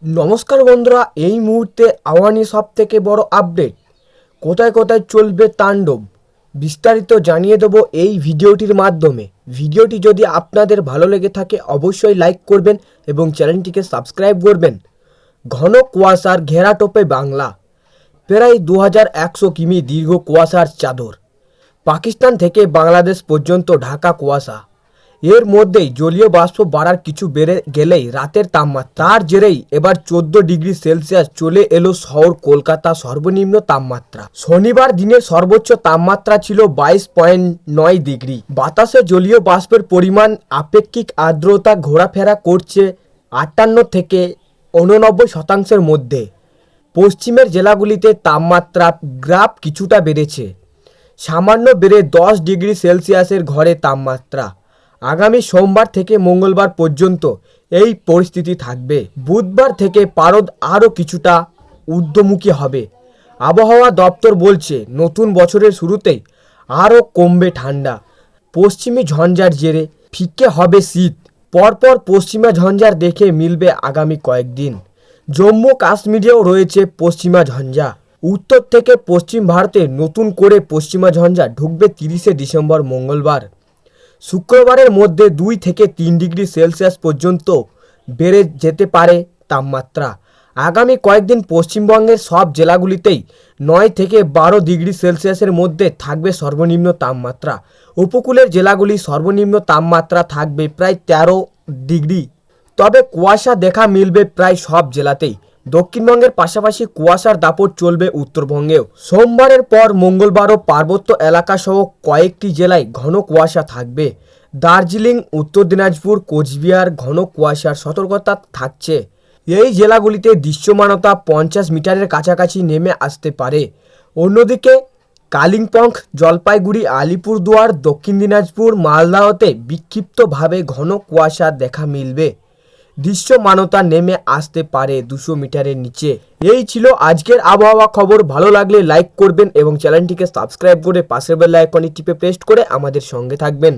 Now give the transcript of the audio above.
নমস্কার বন্ধুরা, এই মুহূর্তে আওয়ানি সব থেকে বড় আপডেট। কোথায় কোথায় চলবে তাণ্ডব বিস্তারিত জানিয়ে দেবো এই ভিডিওটির মাধ্যমে। ভিডিওটি যদি আপনাদের ভালো লেগে থাকে অবশ্যই লাইক করবেন এবং চ্যানেলটিকে সাবস্ক্রাইব করবেন। ঘন কুয়াশার ঘেরাটোপে বাংলা, প্রায় 2100 কিমি দীর্ঘ কুয়াশার চাদর। পাকিস্তান থেকে বাংলাদেশ পর্যন্ত ঢাকা কুয়াশা। এর মধ্যেই জলীয় বাষ্প বাড়ার কিছু বেড়ে গেলেই রাতের তাপমাত্রা, তার জেরেই এবার 14 ডিগ্রি সেলসিয়াস চলে এলো শহর কলকাতা সর্বনিম্ন তাপমাত্রা। শনিবার দিনের সর্বোচ্চ তাপমাত্রা ছিল 22.9 ডিগ্রি। বাতাসে জলীয় বাষ্পের পরিমাণ, আপেক্ষিক আর্দ্রতা ঘোরাফেরা করছে 58 থেকে 89% মধ্যে। পশ্চিমের জেলাগুলিতে তাপমাত্রা গ্রাফ কিছুটা বেড়েছে, সামান্য বেড়ে 10 ডিগ্রি সেলসিয়াসের ঘরে তাপমাত্রা। আগামী সোমবার থেকে মঙ্গলবার পর্যন্ত এই পরিস্থিতি থাকবে। বুধবার থেকে পারদ আরও কিছুটা ঊর্ধ্বমুখী হবে। আবহাওয়া দপ্তর বলছে নতুন বছরের শুরুতেই আরও কমবে ঠান্ডা। পশ্চিমী ঝঞ্ঝার জেরে ফিকে হবে শীত। পরপর পশ্চিমা ঝঞ্ঝার দেখে মিলবে আগামী কয়েকদিন। জম্মু কাশ্মীরেও রয়েছে পশ্চিমা ঝঞ্ঝা। উত্তর থেকে পশ্চিম ভারতে নতুন করে পশ্চিমা ঝঞ্ঝা ঢুকবে 30শে ডিসেম্বর মঙ্গলবার। শুক্রবারের মধ্যে 2 থেকে 3 ডিগ্রি সেলসিয়াস পর্যন্ত বেড়ে যেতে পারে তাপমাত্রা। আগামী কয়েকদিন পশ্চিমবঙ্গের সব জেলাগুলিতেই 9 থেকে 12 ডিগ্রি সেলসিয়াসের মধ্যে থাকবে সর্বনিম্ন তাপমাত্রা। উপকূলের জেলাগুলি সর্বনিম্ন তাপমাত্রা থাকবে প্রায় 13 ডিগ্রি। তবে কুয়াশা দেখা মিলবে প্রায় সব জেলাতেই। দক্ষিণবঙ্গের পাশাপাশি কুয়াশার দাপট চলবে উত্তরবঙ্গেও। সোমবারের পর মঙ্গলবারও পার্বত্য এলাকাসহ কয়েকটি জেলায় ঘন কুয়াশা থাকবে। দার্জিলিং, উত্তর দিনাজপুর, কোচবিহার ঘন কুয়াশার সতর্কতা থাকছে। এই জেলাগুলিতে দৃশ্যমানতা 50 মিটারের কাছাকাছি নেমে আসতে পারে। অন্যদিকে কালিম্পং, জলপাইগুড়ি, আলিপুরদুয়ার, দক্ষিণ দিনাজপুর, মালদাহতে বিক্ষিপ্তভাবে ঘন কুয়াশা দেখা মিলবে। দৃশ্যমানতা নেমে আসতে পারে 200 মিটারের নিচে। এই ছিল আজকের আবহাওয়া খবর। ভালো লাগলে লাইক করবেন এবং চ্যানেলটিকে সাবস্ক্রাইব করে পাশের বেল আইকনে টিপে প্রেস করে আমাদের সঙ্গে থাকবেন।